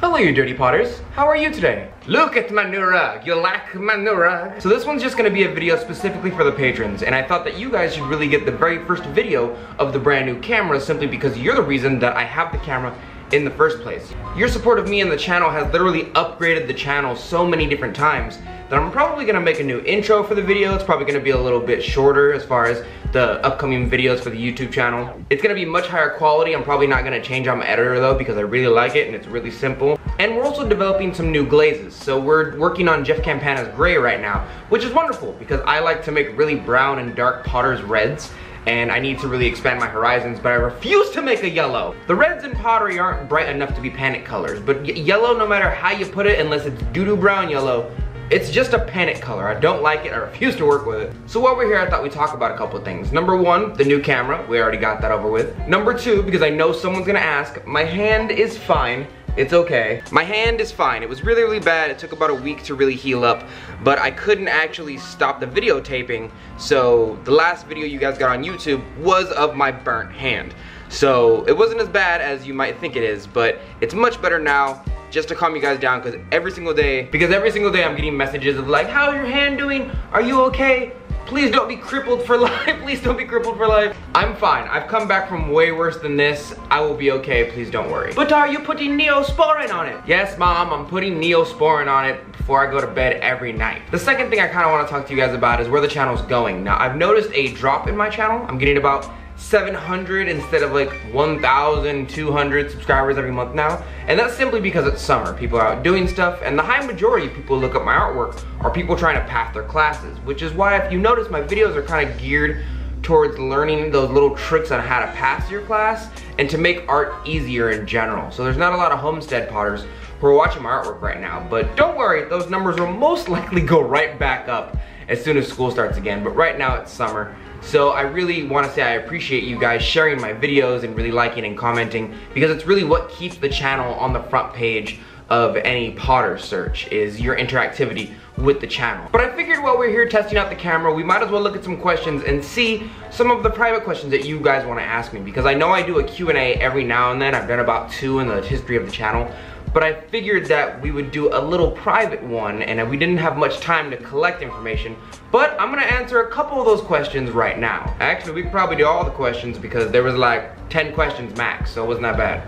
Hello you dirty potters, how are you today? Look at my new rug, you like my new rug? So this one's just gonna be a video specifically for the patrons, and I thought that you guys should really get the very first video of the brand new camera simply because you're the reason that I have the camera in the first place. Your support of me and the channel has literally upgraded the channel so many different times that I'm probably gonna make a new intro for the video. It's probably gonna be a little bit shorter as far as the upcoming videos for the YouTube channel. It's gonna be much higher quality. I'm probably not gonna change out my editor though because I really like it and it's really simple. And we're also developing some new glazes. So we're working on Jeff Campana's gray right now, which is wonderful because I like to make really brown and dark Potter's reds, and I need to really expand my horizons, but I refuse to make a yellow. The reds in pottery aren't bright enough to be panic colors, but yellow, no matter how you put it, unless it's doo-doo brown yellow, it's just a panic color. I don't like it, I refuse to work with it. So while we're here, I thought we'd talk about a couple of things. Number one, the new camera, we already got that over with. Number two, because I know someone's gonna ask, my hand is fine. It's okay. My hand is fine. It was really, really bad. It took about a week to really heal up, but I couldn't actually stop the videotaping, so the last video you guys got on YouTube was of my burnt hand. So it wasn't as bad as you might think it is, but it's much better now. Just to calm you guys down, because every single day I'm getting messages of like, how's your hand doing? Are you okay? Please don't be crippled for life. Please don't be crippled for life. I'm fine. I've come back from way worse than this. I will be okay. Please don't worry. But are you putting Neosporin on it? Yes, Mom. I'm putting Neosporin on it before I go to bed every night. The second thing I kind of want to talk to you guys about is where the channel's going. Now, I've noticed a drop in my channel. I'm getting about 700 instead of like 1,200 subscribers every month now, and that's simply because it's summer. People are out doing stuff, and the high majority of people who look at my artwork are people trying to pass their classes, which is why if you notice my videos are kind of geared towards learning those little tricks on how to pass your class and to make art easier in general. So there's not a lot of homestead potters who are watching my artwork right now, but don't worry, those numbers will most likely go right back up as soon as school starts again. But right now it's summer. So I really want to say I appreciate you guys sharing my videos and really liking and commenting, because it's really what keeps the channel on the front page of any Potter search, is your interactivity with the channel. But I figured while we're here testing out the camera, we might as well look at some questions and see some of the private questions that you guys want to ask me, because I know I do a Q&A every now and then. I've done about 2 in the history of the channel. But I figured that we would do a little private one, and we didn't have much time to collect information, but I'm gonna answer a couple of those questions right now. Actually, we could probably do all the questions because there was like 10 questions max, so it wasn't that bad.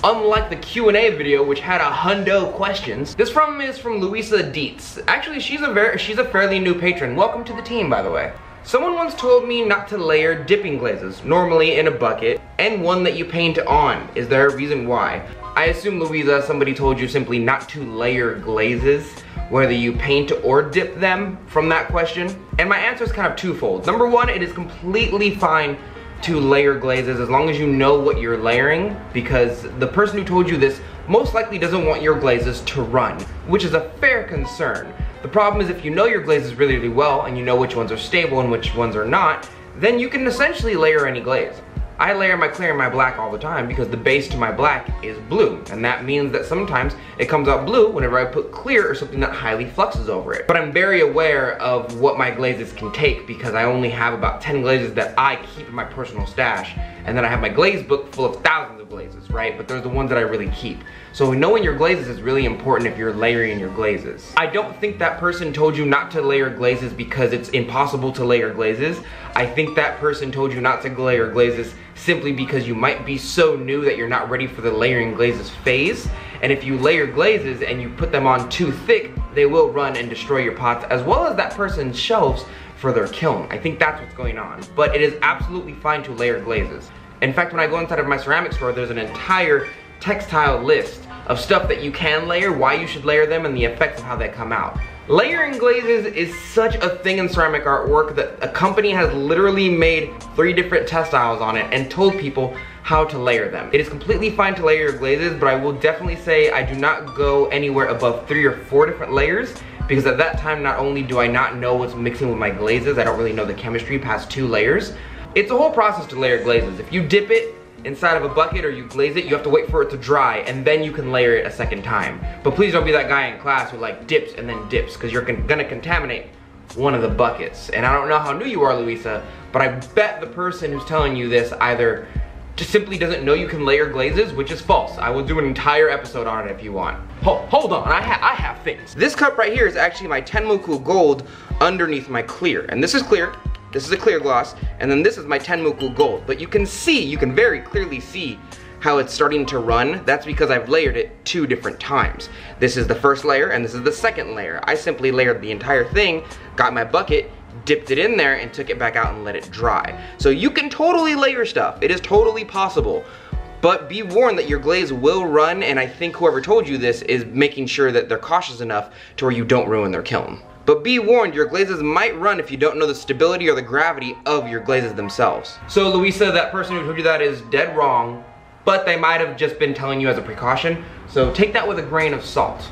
Unlike the Q&A video, which had 100 questions, this is from Louisa Dietz. Actually, she's a fairly new patron. Welcome to the team, by the way. Someone once told me not to layer dipping glazes, normally in a bucket, and one that you paint on. Is there a reason why? I assume, Louisa, somebody told you simply not to layer glazes, whether you paint or dip them, from that question. And my answer is kind of twofold. Number one, it is completely fine to layer glazes as long as you know what you're layering, because the person who told you this most likely doesn't want your glazes to run, which is a fair concern. The problem is if you know your glazes really, really well and you know which ones are stable and which ones are not, then you can essentially layer any glaze. I layer my clear and my black all the time because the base to my black is blue, and that means that sometimes it comes out blue whenever I put clear or something that highly fluxes over it. But I'm very aware of what my glazes can take because I only have about 10 glazes that I keep in my personal stash, and then I have my glaze book full of thousands of glazes, right? But they're the ones that I really keep. So knowing your glazes is really important if you're layering your glazes. I don't think that person told you not to layer glazes because it's impossible to layer glazes. I think that person told you not to layer glazes simply because you might be so new that you're not ready for the layering glazes phase. And if you layer glazes and you put them on too thick, they will run and destroy your pots as well as that person's shelves for their kiln. I think that's what's going on. But it is absolutely fine to layer glazes. In fact, when I go inside of my ceramic store, there's an entire textile list of stuff that you can layer, why you should layer them, and the effects of how they come out. Layering glazes is such a thing in ceramic artwork that a company has literally made 3 different textiles on it and told people how to layer them. It is completely fine to layer your glazes, but I will definitely say I do not go anywhere above 3 or 4 different layers, because at that time not only do I not know what's mixing with my glazes, I don't really know the chemistry past 2 layers. It's a whole process to layer glazes. If you dip it inside of a bucket or you glaze it, you have to wait for it to dry and then you can layer it a second time. But please don't be that guy in class who like dips and then dips, because you're gonna contaminate one of the buckets. And I don't know how new you are, Louisa, but I bet the person who's telling you this either just simply doesn't know you can layer glazes, which is false. I will do an entire episode on it if you want. Hold on, I have things. This cup right here is actually my Tenmoku Gold underneath my clear. And this is clear, this is a clear gloss, and then this is my Tenmoku Gold. But you can very clearly see how it's starting to run. That's because I've layered it 2 different times. This is the first layer and this is the second layer. I simply layered the entire thing, got my bucket, dipped it in there and took it back out and let it dry. So you can totally layer stuff. It is totally possible. But be warned that your glaze will run, and I think whoever told you this is making sure that they're cautious enough to where you don't ruin their kiln. But be warned, your glazes might run if you don't know the stability or the gravity of your glazes themselves. So Louisa, that person who told you that is dead wrong, but they might have just been telling you as a precaution. So take that with a grain of salt.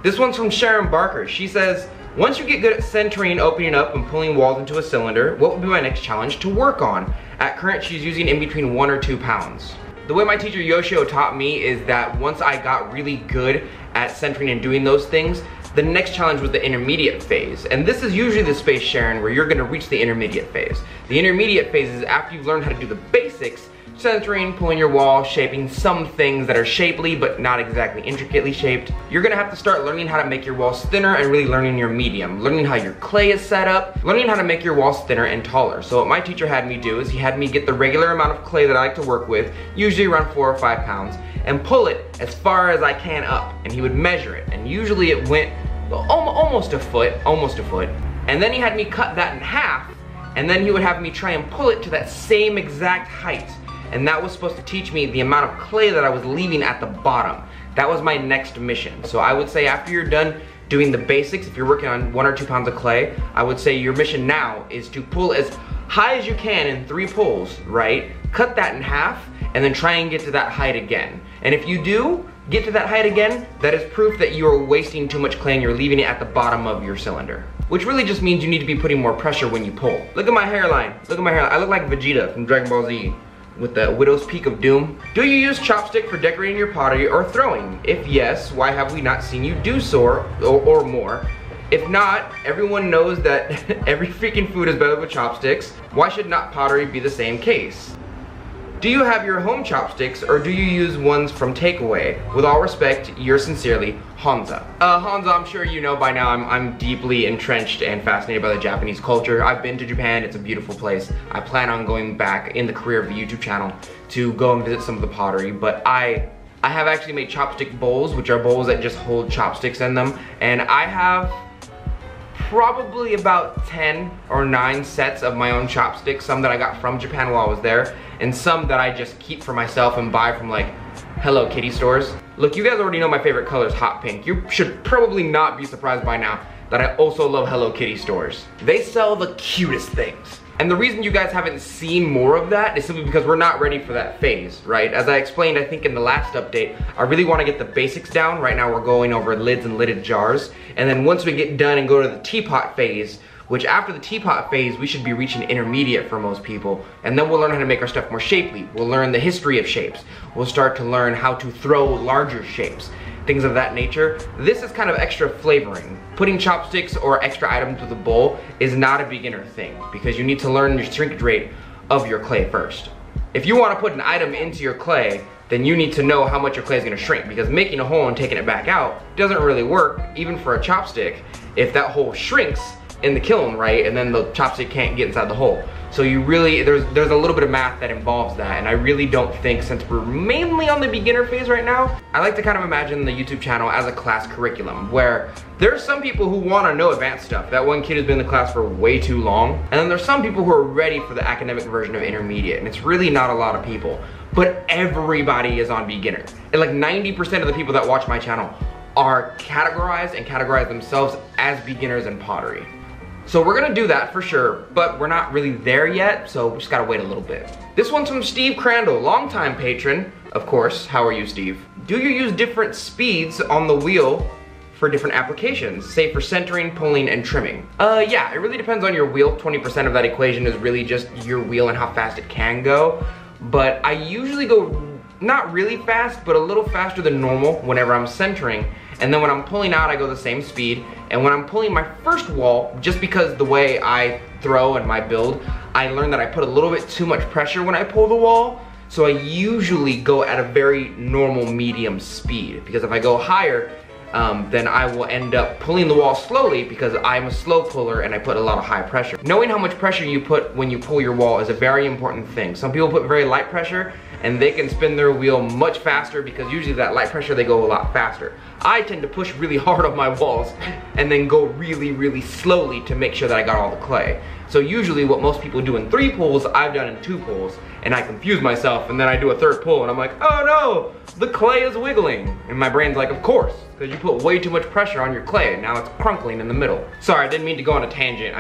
This one's from Sharon Barker. She says, once you get good at centering, opening up, and pulling walls into a cylinder, what would be my next challenge to work on? At current, she's using in between 1 or 2 pounds. The way my teacher Yoshio taught me is that once I got really good at centering and doing those things, the next challenge was the intermediate phase. And this is usually the space, Sharon, where you're gonna reach the intermediate phase. The intermediate phase is after you've learned how to do the basics, centering, pulling your wall, shaping some things that are shapely but not exactly intricately shaped. You're gonna have to start learning how to make your walls thinner and really learning your medium, learning how your clay is set up, learning how to make your walls thinner and taller. So what my teacher had me do is he had me get the regular amount of clay that I like to work with, usually around 4 or 5 pounds, and pull it as far as I can up. And he would measure it, and usually it went almost a foot. And then he had me cut that in half, and then he would have me try and pull it to that same exact height. And that was supposed to teach me the amount of clay that I was leaving at the bottom. That was my next mission. So I would say after you're done doing the basics, if you're working on 1 or 2 pounds of clay, I would say your mission now is to pull as high as you can in 3 pulls, right? Cut that in half, and then try and get to that height again. And if you do get to that height again, that is proof that you are wasting too much clay and you're leaving it at the bottom of your cylinder. Which really just means you need to be putting more pressure when you pull. Look at my hairline, look at my hairline. I look like Vegeta from Dragon Ball Z with the Widow's Peak of Doom. Do you use chopstick for decorating your pottery or throwing? If yes, why have we not seen you do so or more? If not, everyone knows that every freaking food is better with chopsticks. Why should not pottery be the same case? Do you have your home chopsticks or do you use ones from takeaway? With all respect, yours sincerely, Hansa. Hansa, I'm sure you know by now I'm deeply entrenched and fascinated by the Japanese culture. I've been to Japan, it's a beautiful place. I plan on going back in the career of the YouTube channel to go and visit some of the pottery, but I have actually made chopstick bowls, which are bowls that just hold chopsticks in them, and I have probably about 10 or 9 sets of my own chopsticks, some that I got from Japan while I was there, and some that I just keep for myself and buy from like Hello Kitty stores. Look, you guys already know my favorite color is hot pink. You should probably not be surprised by now that I also love Hello Kitty stores. They sell the cutest things. And the reason you guys haven't seen more of that is simply because we're not ready for that phase, right? As I explained, I think in the last update, I really want to get the basics down. Right now we're going over lids and lidded jars. And then once we get done and go to the teapot phase, which after the teapot phase, we should be reaching intermediate for most people. And then we'll learn how to make our stuff more shapely. We'll learn the history of shapes. We'll start to learn how to throw larger shapes, things of that nature. This is kind of extra flavoring. Putting chopsticks or extra items with a bowl is not a beginner thing because you need to learn your shrinkage rate of your clay first. If you want to put an item into your clay, then you need to know how much your clay is going to shrink, because making a hole and taking it back out doesn't really work, even for a chopstick, if that hole shrinks in the kiln, right, and then the chopstick can't get inside the hole. So you really, there's a little bit of math that involves that, and I really don't think, since we're mainly on the beginner phase right now, I like to kind of imagine the YouTube channel as a class curriculum, where there's some people who want to know advanced stuff. That one kid who's been in the class for way too long, and then there's some people who are ready for the academic version of intermediate, and it's really not a lot of people. But everybody is on beginner. And like 90% of the people that watch my channel are categorized and categorize themselves as beginners in pottery. So we're gonna do that for sure, but we're not really there yet, so we just gotta wait a little bit. This one's from Steve Crandall, longtime patron, of course. How are you, Steve? Do you use different speeds on the wheel for different applications, say for centering, pulling, and trimming? Yeah, it really depends on your wheel. 20% of that equation is really just your wheel and how fast it can go. But I usually go not really fast, but a little faster than normal whenever I'm centering. And then when I'm pulling out, I go the same speed. And when I'm pulling my first wall, just because the way I throw and my build, I learned that I put a little bit too much pressure when I pull the wall. So I usually go at a very normal medium speed, because if I go higher, then I will end up pulling the wall slowly, because I'm a slow puller and I put a lot of high pressure. Knowing how much pressure you put when you pull your wall is a very important thing. Some people put very light pressure and they can spin their wheel much faster, because usually that light pressure they go a lot faster. I tend to push really hard on my walls and then go really, really slowly to make sure that I got all the clay. So usually what most people do in 3 pulls, I've done in 2 pulls, and I confuse myself, and then I do a 3rd pull and I'm like, oh no, the clay is wiggling. And my brain's like, of course, because you put way too much pressure on your clay and now it's crunkling in the middle. Sorry, I didn't mean to go on a tangent.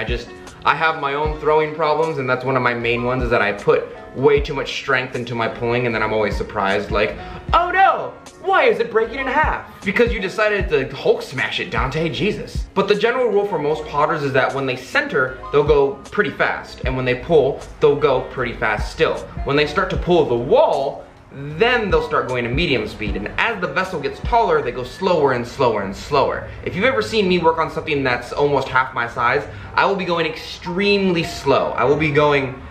I have my own throwing problems, and that's one of my main ones, is that I put way too much strength into my pulling, and then I'm always surprised, like, oh no, why is it breaking in half? Because you decided to Hulk smash it, Dante, Jesus. But the general rule for most potters is that when they center, they'll go pretty fast, and when they pull, they'll go pretty fast still. When they start to pull the wall, then they'll start going to medium speed, and as the vessel gets taller, they go slower and slower and slower. If you've ever seen me work on something that's almost half my size, I will be going extremely slow. I will be going,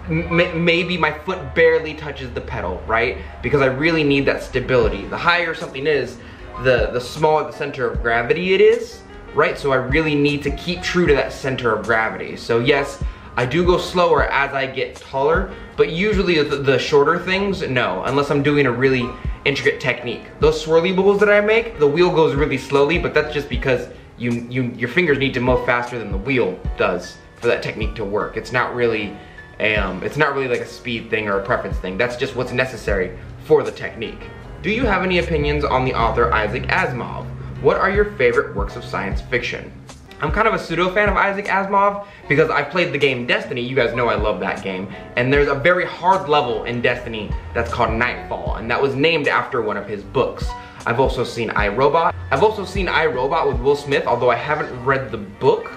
maybe my foot barely touches the pedal, right? Because I really need that stability. The higher something is, the smaller the center of gravity it is, right? So I really need to keep true to that center of gravity. So yes, I do go slower as I get taller, but usually the shorter things, no, unless I'm doing a really intricate technique. Those swirly bowls that I make, the wheel goes really slowly, but that's just because your fingers need to move faster than the wheel does for that technique to work. It's not really like a speed thing or a preference thing. That's just what's necessary for the technique. Do you have any opinions on the author Isaac Asimov? What are your favorite works of science fiction? I'm kind of a pseudo fan of Isaac Asimov because I've played the game Destiny. You guys know I love that game. And there's a very hard level in Destiny that's called Nightfall, and that was named after one of his books. I've also seen iRobot. I've also seen iRobot with Will Smith, although I haven't read the book.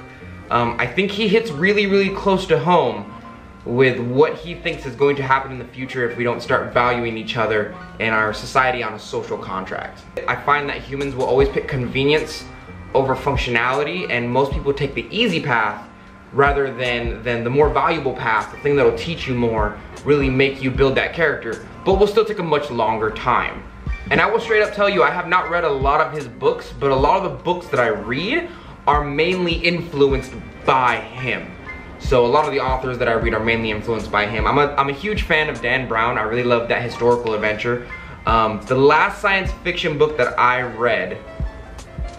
I think he hits really, really close to home with what he thinks is going to happen in the future if we don't start valuing each other in our society on a social contract. I find that humans will always pick convenience over functionality, and most people take the easy path rather than the more valuable path, the thing that'll teach you more, really make you build that character, but will still take a much longer time. And I will straight up tell you, I have not read a lot of his books, but a lot of the books that I read are mainly influenced by him. So a lot of the authors that I read are mainly influenced by him. I'm a huge fan of Dan Brown. I really love that historical adventure. The last science fiction book that I read,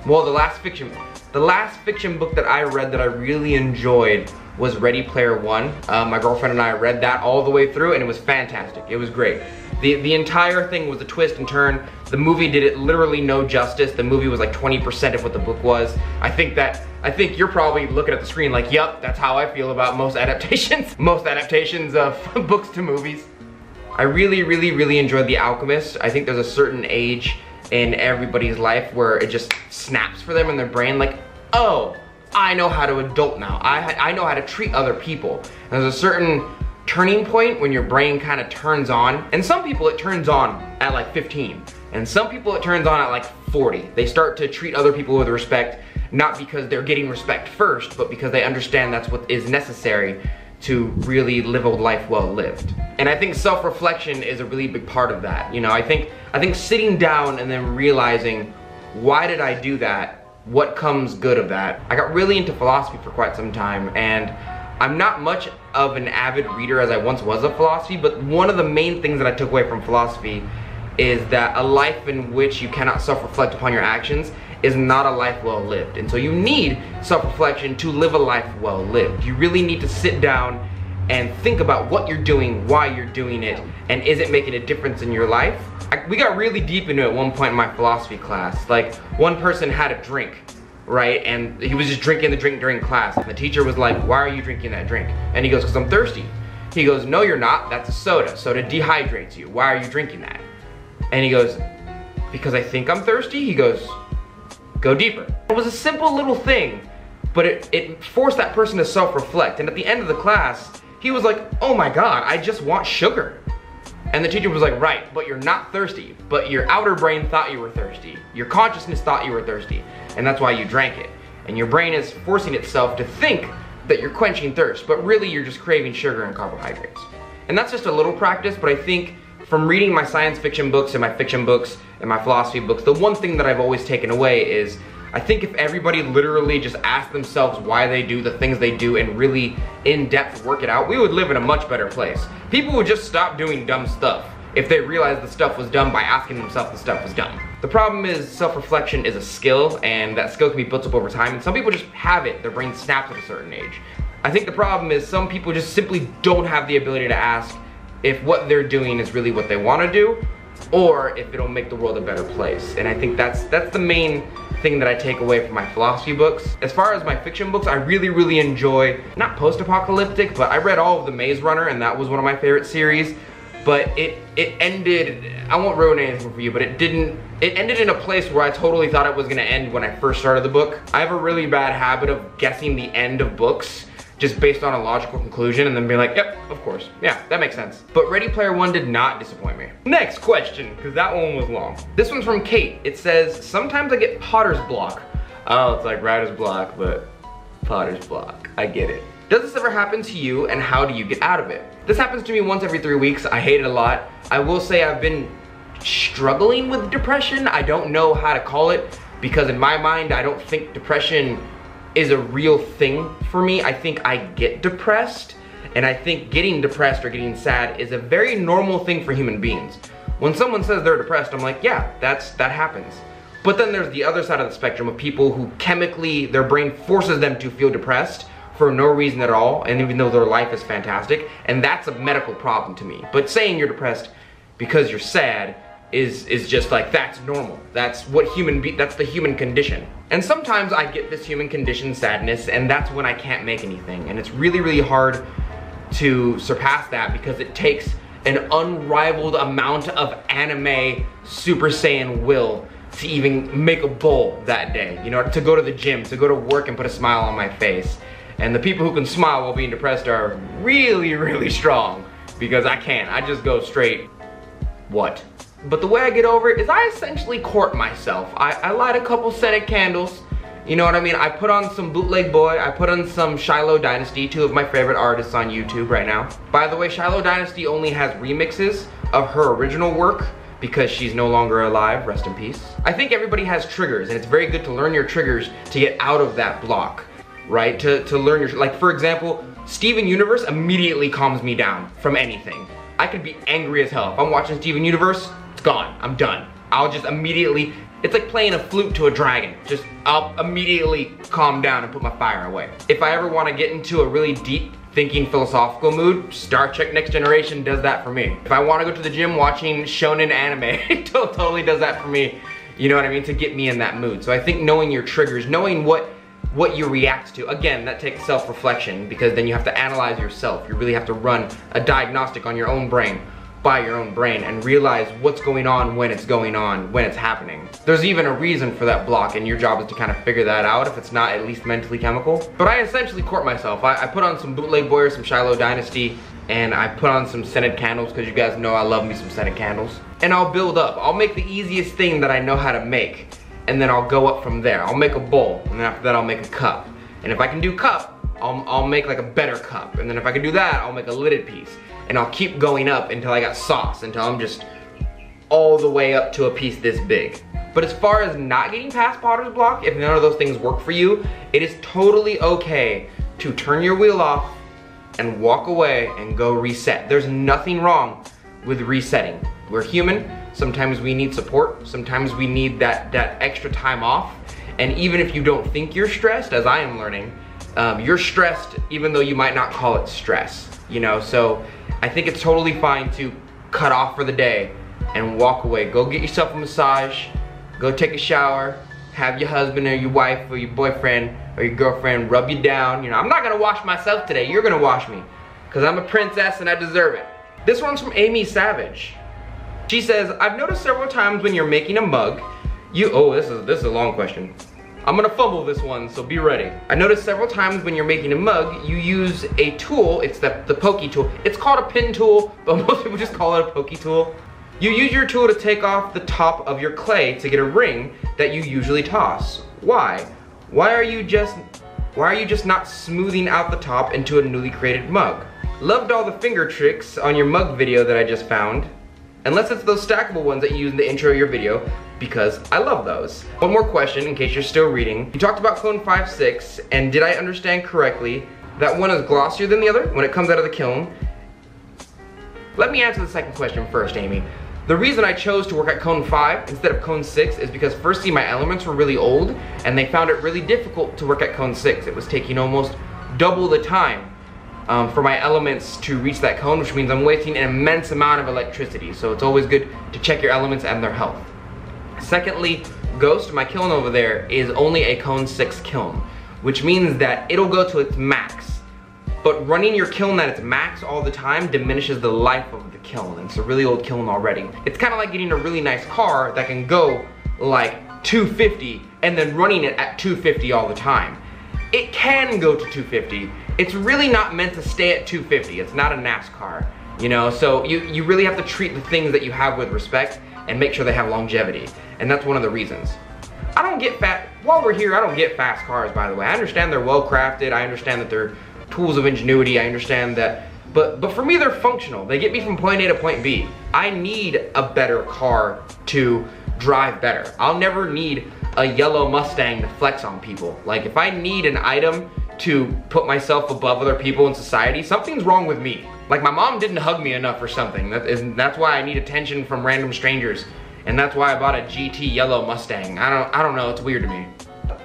well, the last fiction book that I read that I really enjoyed was Ready Player One. My girlfriend and I read that all the way through, and it was fantastic. It was great. The entire thing was a twist and turn. The movie did it literally no justice. The movie was like 20% of what the book was. I think you're probably looking at the screen like, yup, that's how I feel about most adaptations. Most adaptations of books to movies. I really, really, really enjoyed The Alchemist. I think there's a certain age in everybody's life where it just snaps for them in their brain, like, oh, I know how to adult now. I know how to treat other people. And there's a certain turning point when your brain kind of turns on. And some people it turns on at like 15. And some people it turns on at like 40. They start to treat other people with respect, not because they're getting respect first, but because they understand that's what is necessary to really live a life well lived. And I think self-reflection is a really big part of that. You know, I think sitting down and then realizing, why did I do that? What comes good of that? I got really into philosophy for quite some time, and I'm not much of an avid reader as I once was of philosophy, but one of the main things that I took away from philosophy is that a life in which you cannot self-reflect upon your actions is not a life well lived. And so you need self-reflection to live a life well lived. You really need to sit down and think about what you're doing, why you're doing it, and is it making a difference in your life? We got really deep into it at one point in my philosophy class. Like, one person had a drink, right? And he was just drinking the drink during class. And the teacher was like, why are you drinking that drink? And he goes, because I'm thirsty. He goes, no you're not, that's a soda. Soda dehydrates you. Why are you drinking that? And he goes, because I think I'm thirsty? He goes, go deeper. It was a simple little thing, but it forced that person to self-reflect. And at the end of the class, he was like, oh my God, I just want sugar. And the teacher was like, right, but you're not thirsty. But your outer brain thought you were thirsty. Your consciousness thought you were thirsty. And that's why you drank it. And your brain is forcing itself to think that you're quenching thirst, but really you're just craving sugar and carbohydrates. And that's just a little practice, but I think from reading my science fiction books and my fiction books and my philosophy books, the one thing that I've always taken away is I think if everybody literally just asked themselves why they do the things they do and really in-depth work it out, we would live in a much better place. People would just stop doing dumb stuff if they realized the stuff was dumb by asking themselves the stuff was dumb. The problem is self-reflection is a skill, and that skill can be built up over time, and some people just have it. Their brain snaps at a certain age. I think the problem is some people just simply don't have the ability to ask if what they're doing is really what they want to do, or if it'll make the world a better place. And I think that's the main thing that I take away from my philosophy books. As far as my fiction books, I really enjoy, not post-apocalyptic, but I read all of the Maze Runner, and that was one of my favorite series. But it ended, I won't ruin anything for you, but it ended in a place where I totally thought it was gonna end when I first started the book. I have a really bad habit of guessing the end of books just based on a logical conclusion and then being like, yep, of course, yeah, that makes sense. But Ready Player One did not disappoint me. Next question, because that one was long. This one's from Kate. It says, sometimes I get Potter's block. Oh, it's like writer's block, but Potter's block. I get it. Does this ever happen to you, and how do you get out of it? This happens to me once every 3 weeks. I hate it a lot. I will say I've been struggling with depression. I don't know how to call it, because in my mind, I don't think depression is a real thing for me. I think I get depressed, and I think getting depressed or getting sad is a very normal thing for human beings. When someone says they're depressed, I'm like, yeah, that happens. But then there's the other side of the spectrum of people who chemically, their brain forces them to feel depressed for no reason at all, and even though their life is fantastic, and that's a medical problem to me. But saying you're depressed because you're sad is just like, that's normal. That's what that's the human condition. And sometimes I get this human condition sadness, and that's when I can't make anything. And it's really hard to surpass that because it takes an unrivaled amount of anime Super Saiyan will to even make a bowl that day. You know, to go to the gym, to go to work and put a smile on my face. And the people who can smile while being depressed are really strong, because I can't. I just go straight, what? But the way I get over it is I essentially court myself. I light a couple scented candles, you know what I mean? I put on some Bootleg Boy, I put on some Shiloh Dynasty, two of my favorite artists on YouTube right now. By the way, Shiloh Dynasty only has remixes of her original work because she's no longer alive, rest in peace. I think everybody has triggers, and it's very good to learn your triggers to get out of that block, right? To learn your, like for example, Steven Universe immediately calms me down from anything. I could be angry as hell. If I'm watching Steven Universe, it's gone, I'm done. I'll just immediately, it's like playing a flute to a dragon. Just, I'll immediately calm down and put my fire away. If I ever wanna get into a really deep thinking philosophical mood, Star Trek Next Generation does that for me. If I wanna go to the gym watching shonen anime, it totally does that for me. You know what I mean? To get me in that mood. So I think knowing your triggers, knowing what you react to, again, that takes self-reflection, because then you have to analyze yourself. You really have to run a diagnostic on your own brain, by your own brain, and realize what's going on, when it's going on, when it's happening. There's even a reason for that block, and your job is to kind of figure that out if it's not at least mentally chemical. But I essentially court myself. I put on some Bootleg Boy or some Shiloh Dynasty, and I put on some scented candles, because you guys know I love me some scented candles. And I'll build up. I'll make the easiest thing that I know how to make, and then I'll go up from there. I'll make a bowl, and then after that I'll make a cup. And if I can do cup, I'll make like a better cup. And then if I can do that, I'll make a lidded piece. And I'll keep going up until I got sauce, until I'm just all the way up to a piece this big. But as far as not getting past Potter's block, if none of those things work for you, it is totally okay to turn your wheel off and walk away and go reset. There's nothing wrong with resetting. We're human. Sometimes we need support. Sometimes we need that extra time off. And even if you don't think you're stressed, as I am learning, you're stressed even though you might not call it stress, you know? So I think it's totally fine to cut off for the day and walk away. Go get yourself a massage, go take a shower, have your husband or your wife or your boyfriend or your girlfriend rub you down. You know, I'm not gonna wash myself today, you're gonna wash me, because I'm a princess and I deserve it. This one's from Amy Savage. She says, I've noticed several times when you're making a mug, this is a long question. I'm gonna fumble this one, so be ready. I noticed several times when you're making a mug, you use a tool, it's the pokey tool. It's called a pin tool, but most people just call it a pokey tool. You use your tool to take off the top of your clay to get a ring that you usually toss. Why? Why are you just not smoothing out the top into a newly created mug? Loved all the finger tricks on your mug video that I just found. Unless it's those stackable ones that you use in the intro of your video, because I love those. One more question in case you're still reading. You talked about Cone 5.6, and did I understand correctly that one is glossier than the other when it comes out of the kiln? Let me answer the second question first, Amy. The reason I chose to work at Cone 5 instead of Cone 6 is because firstly my elements were really old and they found it really difficult to work at Cone 6. It was taking almost double the time for my elements to reach that cone, which means I'm wasting an immense amount of electricity. So it's always good to check your elements and their health. Secondly, Ghost, my kiln over there, is only a Cone 6 kiln, which means that it'll go to its max. But running your kiln at its max all the time diminishes the life of the kiln, and it's a really old kiln already. It's kind of like getting a really nice car that can go like 250 and then running it at 250 all the time. It can go to 250. It's really not meant to stay at 250. It's not a NASCAR, you know? So you really have to treat the things that you have with respect and make sure they have longevity. And that's one of the reasons. While we're here, I don't get fast cars, by the way. I understand they're well crafted. I understand that they're tools of ingenuity. I understand that, but for me, they're functional. They get me from point A to point B. I need a better car to drive better. I'll never need a yellow Mustang to flex on people. Like, if I need an item to put myself above other people in society, something's wrong with me. Like, my mom didn't hug me enough or something. That's why I need attention from random strangers. And that's why I bought a GT yellow Mustang. I don't know, it's weird to me.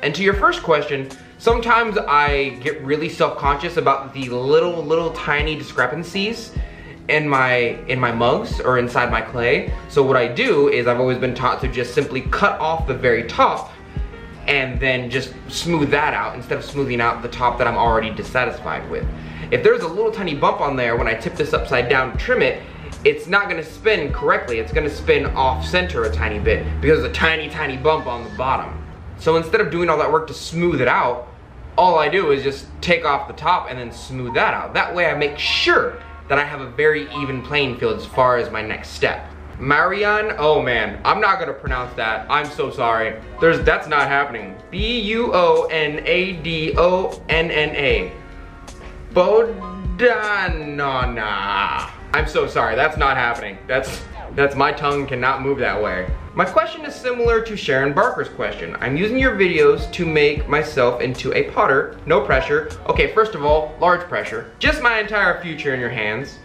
And to your first question, sometimes I get really self-conscious about the little tiny discrepancies in my mugs or inside my clay. So what I do is I've always been taught to just simply cut off the very top and then just smooth that out instead of smoothing out the top that I'm already dissatisfied with. If there's a little tiny bump on there, when I tip this upside down to trim it, it's not gonna spin correctly. It's gonna spin off center a tiny bit because there's a tiny bump on the bottom. So instead of doing all that work to smooth it out, all I do is just take off the top and then smooth that out. That way I make sure that I have a very even playing field as far as my next step. Marion, oh man, I'm not gonna pronounce that. I'm so sorry. That's not happening. B-U-O-N-A-D-O-N-N-A. Bodanana. I'm so sorry, that's not happening. That's my tongue cannot move that way. My question is similar to Sharon Barker's question. I'm using your videos to make myself into a potter. No pressure. Okay, first of all, large pressure. Just my entire future in your hands.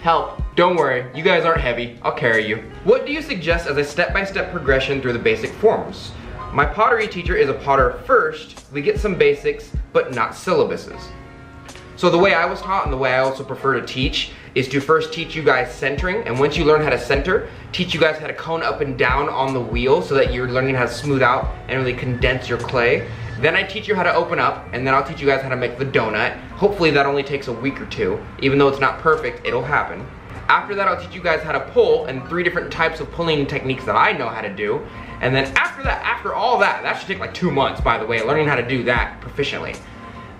Help. Don't worry, you guys aren't heavy. I'll carry you. What do you suggest as a step-by-step progression through the basic forms? My pottery teacher is a potter first. We get some basics, but not syllabuses. So the way I was taught and the way I also prefer to teach is to first teach you guys centering, and once you learn how to center, teach you guys how to cone up and down on the wheel so that you're learning how to smooth out and really condense your clay. Then I teach you how to open up, and then I'll teach you guys how to make the donut. Hopefully that only takes a week or two. Even though it's not perfect, it'll happen. After that, I'll teach you guys how to pull and 3 different types of pulling techniques that I know how to do. And then after all that should take like 2 months, by the way, learning how to do that proficiently.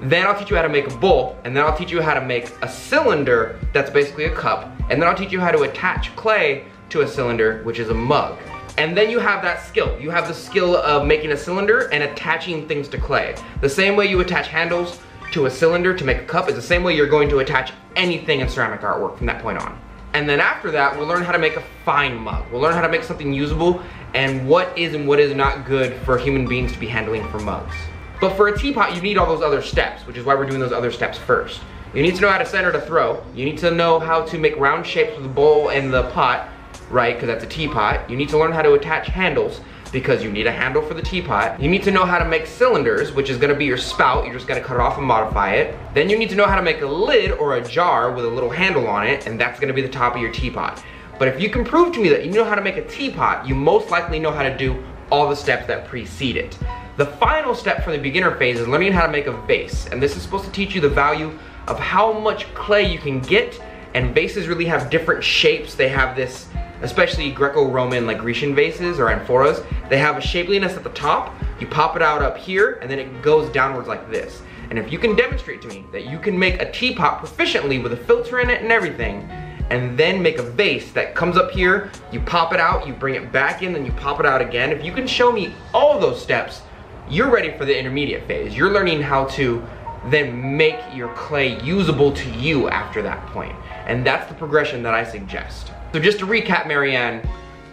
Then I'll teach you how to make a bowl, and then I'll teach you how to make a cylinder that's basically a cup, and then I'll teach you how to attach clay to a cylinder, which is a mug. And then you have that skill. You have the skill of making a cylinder and attaching things to clay. The same way you attach handles to a cylinder to make a cup is the same way you're going to attach anything in ceramic artwork from that point on. And then after that, we'll learn how to make a fine mug. We'll learn how to make something usable and what is not good for human beings to be handling for mugs. But for a teapot, you need all those other steps, which is why we're doing those other steps first. You need to know how to center to throw. You need to know how to make round shapes with the bowl and the pot, right, because that's a teapot. You need to learn how to attach handles, because you need a handle for the teapot. You need to know how to make cylinders, which is gonna be your spout. You're just gonna cut it off and modify it. Then you need to know how to make a lid or a jar with a little handle on it, and that's gonna be the top of your teapot. But if you can prove to me that you know how to make a teapot, you most likely know how to do all the steps that precede it. The final step for the beginner phase is learning how to make a vase, and this is supposed to teach you the value of how much clay you can get, and vases really have different shapes. They have this, especially Greco-Roman like Grecian vases or amphoras, they have a shapeliness at the top. You pop it out up here, and then it goes downwards like this. And if you can demonstrate to me that you can make a teapot proficiently with a filter in it and everything, and then make a vase that comes up here, you pop it out, you bring it back in, then you pop it out again. If you can show me all those steps, you're ready for the intermediate phase. You're learning how to then make your clay usable to you after that point. And that's the progression that I suggest. So just to recap, Marianne,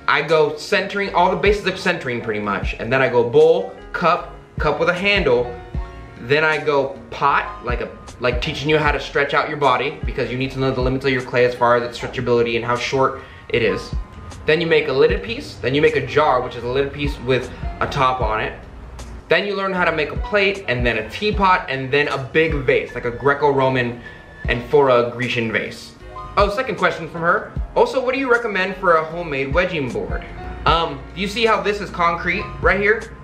I go centering, all the bases of centering pretty much, and then I go bowl, cup with a handle, then I go pot, like teaching you how to stretch out your body, because you need to know the limits of your clay as far as its stretchability and how short it is. Then you make a lidded piece, then you make a jar, which is a lidded piece with a top on it. Then you learn how to make a plate, and then a teapot, and then a big vase, like a Greco-Roman and for a Grecian vase. Oh, second question from her. Also, what do you recommend for a homemade wedging board? You see how this is concrete right here?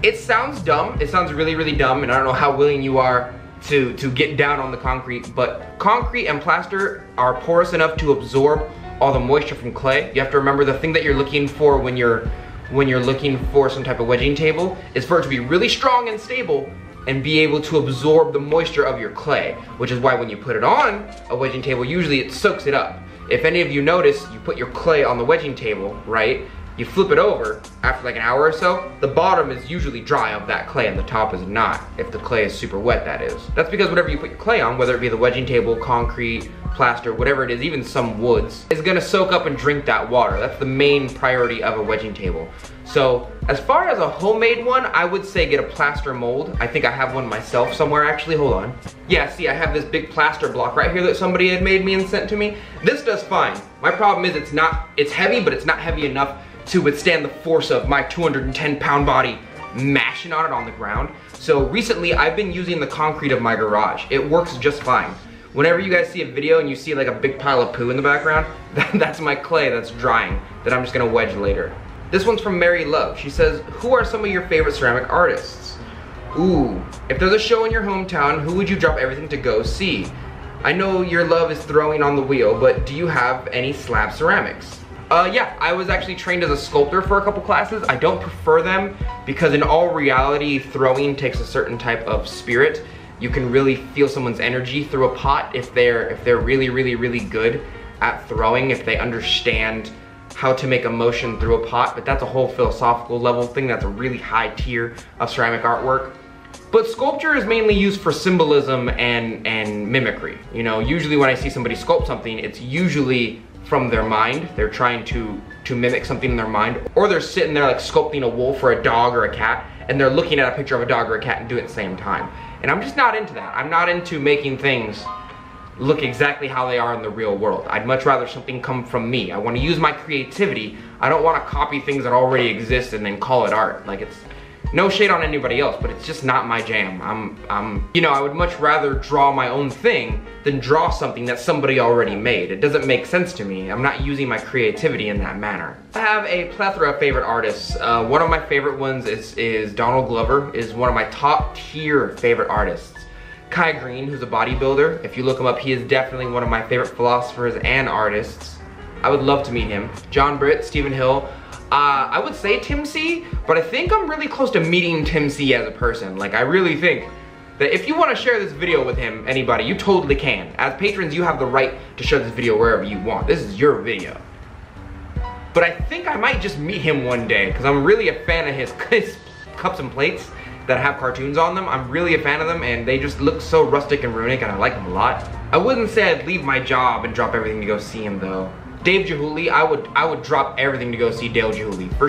It sounds dumb. It sounds really, really dumb, and I don't know how willing you are to get down on the concrete, but concrete and plaster are porous enough to absorb all the moisture from clay. You have to remember the thing that you're looking for when you're looking for some type of wedging table is for it to be really strong and stable and be able to absorb the moisture of your clay, which is why when you put it on a wedging table, usually it soaks it up. If any of you notice, you put your clay on the wedging table, right? You flip it over after like an hour or so, the bottom is usually dry of that clay and the top is not, if the clay is super wet, that is. That's because whatever you put your clay on, whether it be the wedging table, concrete, plaster, whatever it is, even some woods, is gonna soak up and drink that water. That's the main priority of a wedging table. So as far as a homemade one, I would say get a plaster mold. I think I have one myself somewhere actually, hold on. Yeah, see, I have this big plaster block right here that somebody had made me and sent to me. This does fine. My problem is it's heavy, but it's not heavy enough to withstand the force of my 210-pound body mashing on it on the ground. So recently I've been using the concrete of my garage. It works just fine. Whenever you guys see a video and you see like a big pile of poo in the background, that's my clay that's drying that I'm just gonna wedge later. This one's from Mary Love. She says, who are some of your favorite ceramic artists? Ooh, if there's a show in your hometown, who would you drop everything to go see? I know your love is throwing on the wheel, but do you have any slab ceramics? Yeah, I was actually trained as a sculptor for a couple classes. I don't prefer them because in all reality, throwing takes a certain type of spirit. You can really feel someone's energy through a pot if they're really, really, really good at throwing, if they understand how to make emotion through a pot, but that's a whole philosophical level thing. That's a really high tier of ceramic artwork. But sculpture is mainly used for symbolism and mimicry. You know, usually when I see somebody sculpt something, it's usually from their mind. They're trying to mimic something in their mind, or they're sitting there like sculpting a wolf or a dog or a cat, and they're looking at a picture of a dog or a cat and do it at the same time. And I'm just not into that. I'm not into making things look exactly how they are in the real world. I'd much rather something come from me. I want to use my creativity. I don't want to copy things that already exist and then call it art. Like, it's no shade on anybody else, but it's just not my jam. You know, I would much rather draw my own thing than draw something that somebody already made. It doesn't make sense to me. I'm not using my creativity in that manner. I have a plethora of favorite artists. One of my favorite ones is Donald Glover, is one of my top tier favorite artists. Kai Green, who's a bodybuilder. If you look him up, he is definitely one of my favorite philosophers and artists. I would love to meet him. John Britt, Stephen Hill. I would say Tim C, but I think I'm really close to meeting Tim C as a person. Like, I really think that if you want to share this video with him, anybody, you totally can. As patrons, you have the right to share this video wherever you want. This is your video. But I think I might just meet him one day, because I'm really a fan of his cups and plates that have cartoons on them. I'm really a fan of them, and they just look so rustic and runic, and I like them a lot. I wouldn't say I'd leave my job and drop everything to go see him, though. Dave Chihuly, I would drop everything to go see Dale Chihuly, for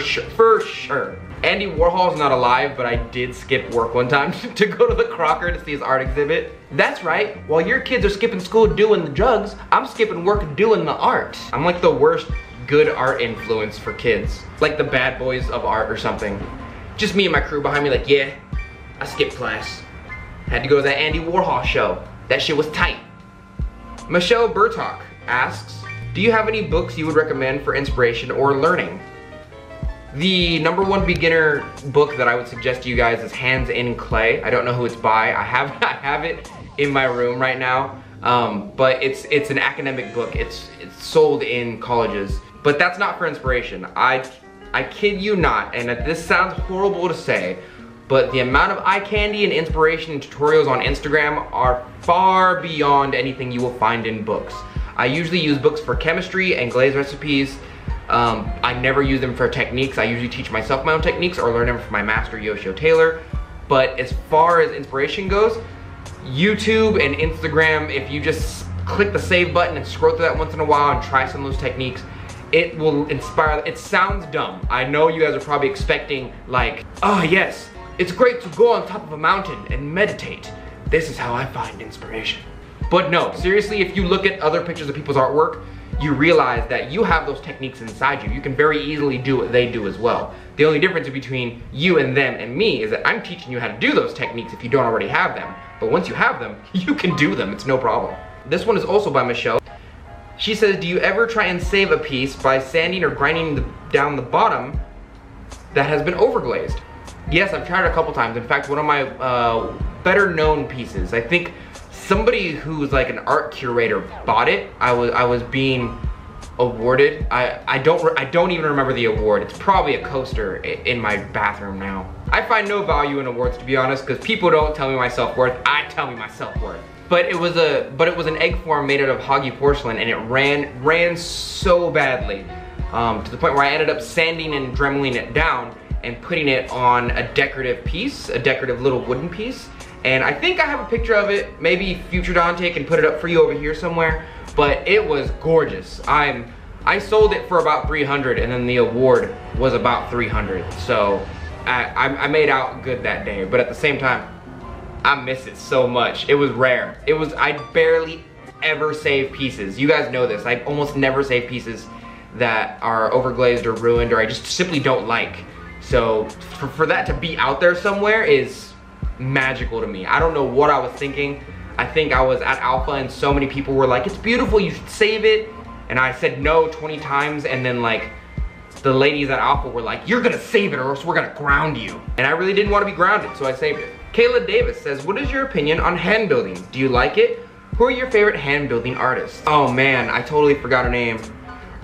sure. Andy Warhol's not alive, but I did skip work one time to go to the Crocker to see his art exhibit. That's right, while your kids are skipping school doing the drugs, I'm skipping work doing the art. I'm like the worst good art influence for kids. Like the Bad Boys of art or something. Just me and my crew behind me like, yeah, I skipped class. Had to go to that Andy Warhol show. That shit was tight. Michelle Burtok asks, do you have any books you would recommend for inspiration or learning? The #1 beginner book that I would suggest to you guys is Hands in Clay. I don't know who it's by. I have it in my room right now, but it's an academic book. It's sold in colleges, but that's not for inspiration. I kid you not, and this sounds horrible to say, but the amount of eye candy and inspiration and tutorials on Instagram are far beyond anything you will find in books. I usually use books for chemistry and glaze recipes. I never use them for techniques. I usually teach myself my own techniques or learn them from my master, Yoshio Taylor. But as far as inspiration goes, YouTube and Instagram, if you just click the save button and scroll through that once in a while and try some of those techniques, it will inspire. It sounds dumb. I know you guys are probably expecting like, oh yes, it's great to go on top of a mountain and meditate. This is how I find inspiration. But no, seriously, if you look at other pictures of people's artwork, you realize that you have those techniques inside you. You can very easily do what they do as well. The only difference between you and them and me is that I'm teaching you how to do those techniques if you don't already have them. But once you have them, you can do them, it's no problem. This one is also by Michelle. She says, do you ever try and save a piece by sanding or grinding down the bottom that has been overglazed? Yes, I've tried it a couple times. In fact, one of my better known pieces, I think somebody who's like an art curator bought it. I was being awarded. I don't even remember the award. It's probably a coaster in my bathroom now. I find no value in awards, to be honest, because people don't tell me my self-worth. I tell me my self-worth. But it was an egg form made out of Hoggy porcelain, and it ran so badly to the point where I ended up sanding and dremeling it down and putting it on a decorative piece, a decorative little wooden piece. And I think I have a picture of it. Maybe Future Dante can put it up for you over here somewhere. But it was gorgeous. I sold it for about 300, and then the award was about 300. So I made out good that day. But at the same time, I miss it so much. It was rare. I barely ever save pieces. You guys know this. I almost never save pieces that are overglazed or ruined or I just simply don't like. So for that to be out there somewhere is magical to me. I don't know what I was thinking. I think I was at Alpha and so many people were like, it's beautiful, you should save it. And I said no 20 times, and then like the ladies at Alpha were like, you're gonna save it or else we're gonna ground you. And I really didn't want to be grounded, so I saved it. Kayla Davis says, what is your opinion on hand building? Do you like it? Who are your favorite hand building artists? Oh man, I totally forgot her name.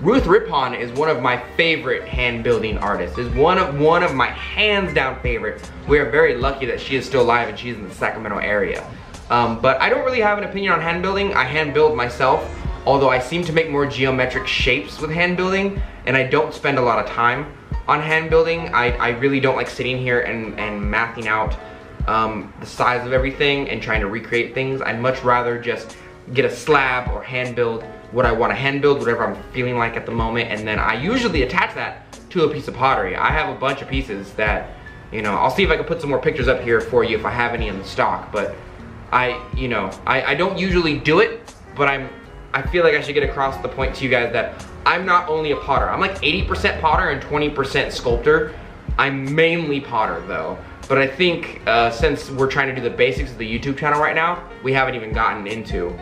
Ruth Rippon is one of my favorite hand building artists. Is one of my hands down favorite. We are very lucky that she is still alive and she's in the Sacramento area. But I don't really have an opinion on hand building. I hand build myself, although I seem to make more geometric shapes with hand building, and I don't spend a lot of time on hand building. I really don't like sitting here and mathing out the size of everything and trying to recreate things. I'd much rather just get a slab or hand build what I want to hand build, whatever I'm feeling like at the moment, and then I usually attach that to a piece of pottery. I have a bunch of pieces that, you know, I'll see if I can put some more pictures up here for you if I have any in the stock, but I don't usually do it, but I feel like I should get across the point to you guys that I'm not only a potter. I'm like 80% potter and 20% sculptor. I'm mainly potter though. But I think since we're trying to do the basics of the YouTube channel right now, we haven't even gotten into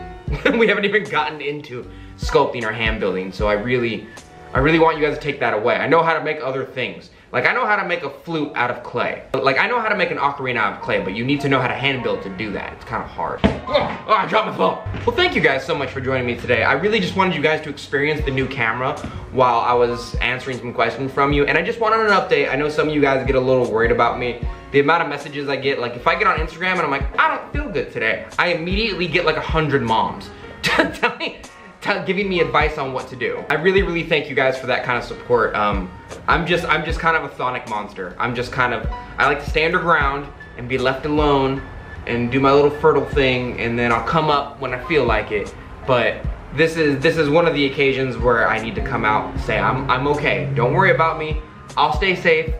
sculpting or hand building. So I really want you guys to take that away. I know how to make other things. Like I know how to make a flute out of clay. Like I know how to make an ocarina out of clay, but you need to know how to hand build to do that. It's kind of hard. Oh, I dropped my phone. Well, thank you guys so much for joining me today. I really just wanted you guys to experience the new camera while I was answering some questions from you. And I just wanted an update. I know some of you guys get a little worried about me. The amount of messages I get, like if I get on Instagram and I'm like, I don't feel good today, I immediately get like 100 moms giving me advice on what to do. I really thank you guys for that kind of support. I'm just kind of a chthonic monster. I like to stay underground and be left alone and do my little fertile thing, and then I'll come up when I feel like it. But this is one of the occasions where I need to come out and say I'm okay. Don't worry about me. I'll stay safe.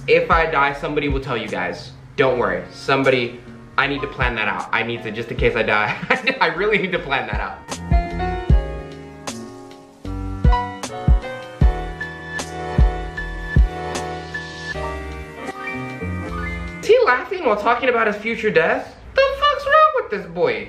If I die, somebody will tell you guys. Don't worry. Somebody, I need to plan that out. I need to, just in case I die, I really need to plan that out. Is he laughing while talking about his future death? The fuck's wrong with this boy?